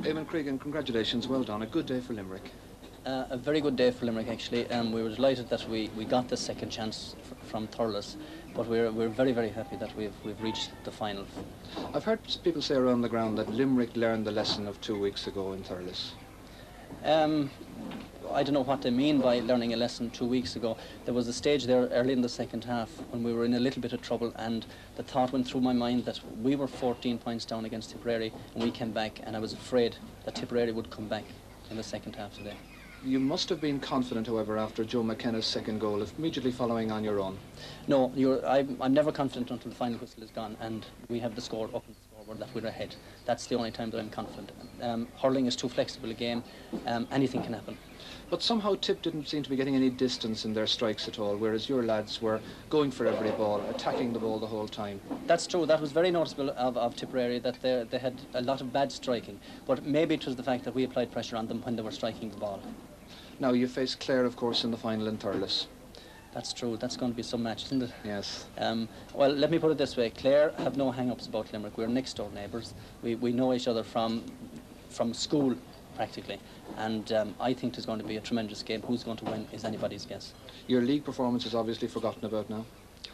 Eamon Cregan, congratulations, well done. A good day for Limerick. A very good day for Limerick, actually. We were delighted that we got the second chance from Thurles, but we're very, very happy that we've reached the final. I've heard people say around the ground that Limerick learned the lesson of 2 weeks ago in Thurles. I don't know what they mean by learning a lesson 2 weeks ago. There was a stage there early in the second half when we were in a little bit of trouble, and the thought went through my mind that we were 14 points down against Tipperary, and we came back, and I was afraid that Tipperary would come back in the second half today. You must have been confident, however, after Joe McKenna's second goal, immediately following on your own. No, I'm never confident until the final whistle is gone and we have the score up on the scoreboard that we're ahead. That's the only time that I'm confident. Hurling is too flexible a game. Anything can happen. But somehow Tip didn't seem to be getting any distance in their strikes at all, whereas your lads were going for every ball, attacking the ball the whole time. That's true. That was very noticeable of Tipperary, that they had a lot of bad striking. But maybe it was the fact that we applied pressure on them when they were striking the ball. Now, you face Clare, of course, in the final in Thurles. That's true. That's going to be some match, isn't it? Yes. Well, let me put it this way. Clare have no hang-ups about Limerick. We're next-door neighbours. We know each other from school, practically. And I think there's going to be a tremendous game. Who's going to win is anybody's guess. Your league performance is obviously forgotten about now.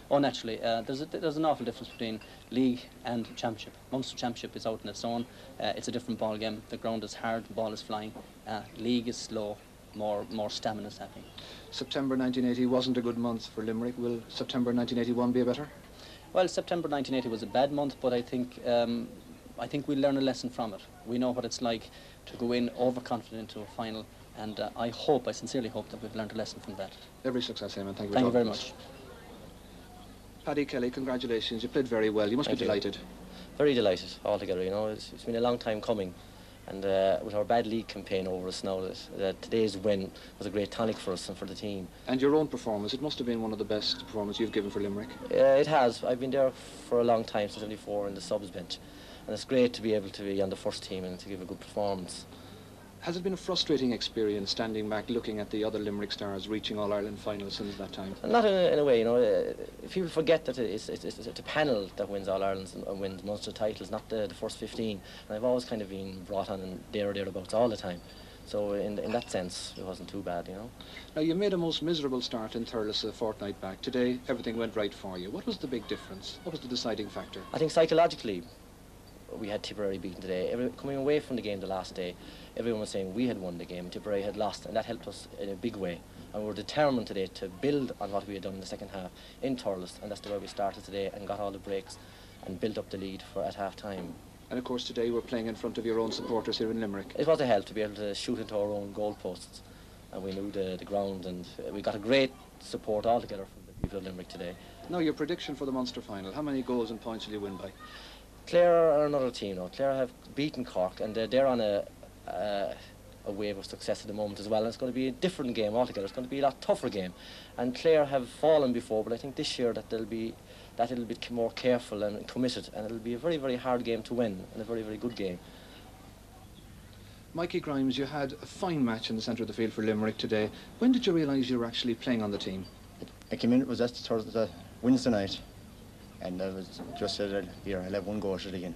Oh, naturally. There's an awful difference between league and championship. Munster Championship is out on its own. It's a different ball game. The ground is hard, the ball is flying. League is slow. More stamina sapping. September 1980 wasn't a good month for Limerick. Will September 1981 be a better? Well, September 1980 was a bad month, but I think we'll learn a lesson from it. We know what it's like to go in overconfident into a final, and I sincerely hope that we've learned a lesson from that. Every success, Eamon. Thank you. Thank you very much. Paddy Kelly, congratulations. You played very well. You must be delighted. Very delighted altogether. You know, it's been a long time coming. And with our bad league campaign over us now, today's win was a great tonic for us and for the team. And your own performance, it must have been one of the best performances you've given for Limerick. It has. I've been there for a long time, since '74 in the subs bench. And it's great to be able to be on the first team and to give a good performance. Has it been a frustrating experience standing back looking at the other Limerick stars reaching All-Ireland finals since that time? Not in a way, you know. People forget that it's a panel that wins All-Ireland and wins Munster titles, not the first 15. And I've always kind of been brought on in there or thereabouts all the time. So in that sense, it wasn't too bad, you know. Now, you made a most miserable start in Thurles a fortnight back. Today, everything went right for you. What was the big difference? What was the deciding factor? I think psychologically, we had Tipperary beaten today. Coming away from the game the last day, everyone was saying we had won the game, Tipperary had lost, and that helped us in a big way. And we were determined today to build on what we had done in the second half in Thurles, and that's the way we started today and got all the breaks and built up the lead at half-time. And of course today we're playing in front of your own supporters here in Limerick. It was a help to be able to shoot into our own goalposts, and we knew the ground, and we got a great support altogether from the people of Limerick today. Now, your prediction for the Munster final, how many goals and points will you win by? Clare are another team now. Clare have beaten Cork, and they're on a wave of success at the moment as well. And it's going to be a different game altogether. It's going to be a lot tougher game. And Clare have fallen before, but I think this year that they'll be a little bit more careful and committed, and it'll be a very, very hard game to win and a very, very good game. Mikey Grimes, you had a fine match in the centre of the field for Limerick today. When did you realise you were actually playing on the team? I came in, it was just Thursday, Wednesday night, and I was just said, here, I'll have one go at it again.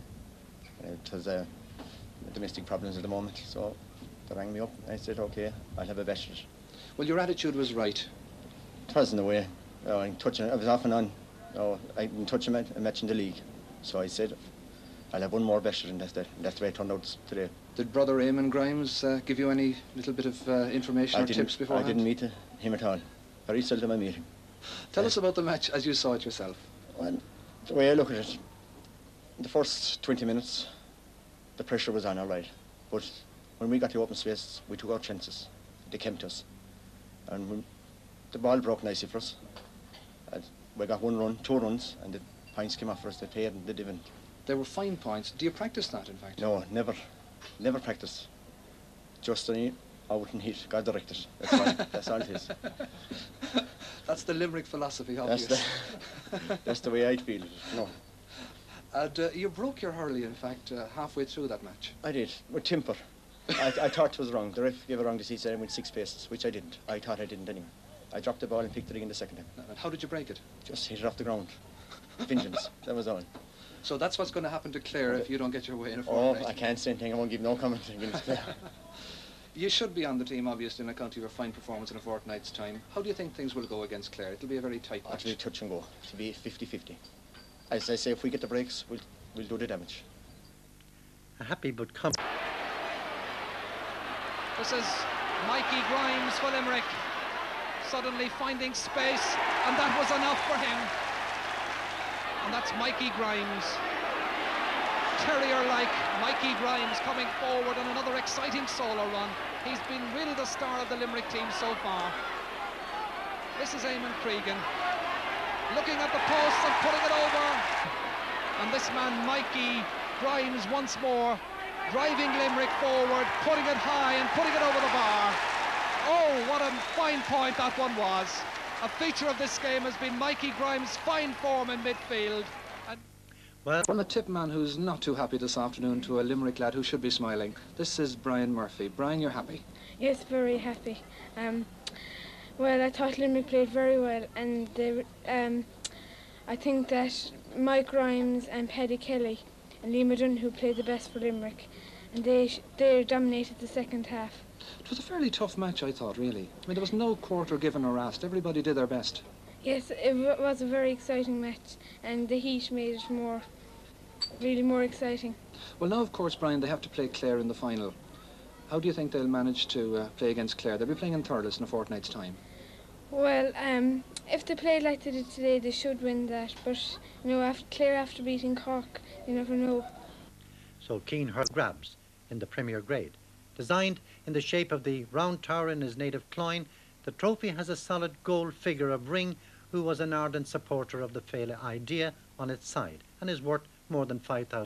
It was domestic problems at the moment, so they rang me up and I said, okay, I'll have a bet at it. Well, your attitude was right. It was in a way. I was off and on. I didn't touch a match in the league, so I said, I'll have one more bet at it, and that's the way it turned out today. Did brother Eamon Grimes give you any little bit of information or tips beforehand? I didn't meet him at all. Very seldom I meet him. Tell us about the match as you saw it yourself. Well, the way I look at it, the first 20 minutes, the pressure was on all right. But when we got the open space, we took our chances. They came to us. And when the ball broke nicely for us. We got one run, 2 runs, and the points came off for us. They paid and they didn't. They were fine points. Do you practice that, in fact? No, never. Never practice. Just out and hit, God directed. That's all it is. That's the Limerick philosophy, obviously. That's the way I feel it, no. And you broke your hurley, in fact, halfway through that match. I did, with temper. I thought it was wrong. The ref gave a wrong decision and went 6 paces, which I didn't. I thought I didn't anyway. I dropped the ball and picked it again the second time. And how did you break it? Just hit it off the ground. Vengeance, that was all. So that's what's going to happen to Clare if you don't get your way in a Oh, fortnight. I can't say anything. I won't give no comment against Clare. You should be on the team, obviously, on account of your fine performance in a fortnight's time. How do you think things will go against Clare? It'll be a very tight match. It'll be touch and go. It'll be 50-50. As I say, if we get the breaks, we'll do the damage. A happy but come. This is Mikey Grimes for Limerick, suddenly finding space, and that was enough for him. And that's Mikey Grimes. Terrier-like Mikey Grimes coming forward on another exciting solo run. He's been really the star of the Limerick team so far. This is Eamon Cregan, looking at the post and putting it over. And this man, Mikey Grimes, once more, driving Limerick forward, putting it high and putting it over the bar. Oh, what a fine point that one was. A feature of this game has been Mikey Grimes' fine form in midfield. Well, From a tip man who's not too happy this afternoon to a Limerick lad who should be smiling, this is Brian Murphy. Brian, you're happy? Yes, very happy. Well, I thought Limerick played very well, and I think that Mike Grimes and Paddy Kelly and Liam Dunn, who played the best for Limerick, and they dominated the second half. It was a fairly tough match, I thought, really. I mean, there was no quarter given or asked. Everybody did their best. Yes, it was a very exciting match, and the heat made it really more exciting. Well, now, of course, Brian, they have to play Clare in the final. How do you think they'll manage to play against Clare? They'll be playing in Thurles in a fortnight's time. Well, if they played like they did today, they should win that. But you know, Clare after beating Cork, you never know. so Keane Hurl grabs in the Premier Grade. Designed in the shape of the round tower in his native Cloyne, the trophy has a solid gold figure of Ring, who was an ardent supporter of the Féile idea, on its side, and is worth more than 5,000.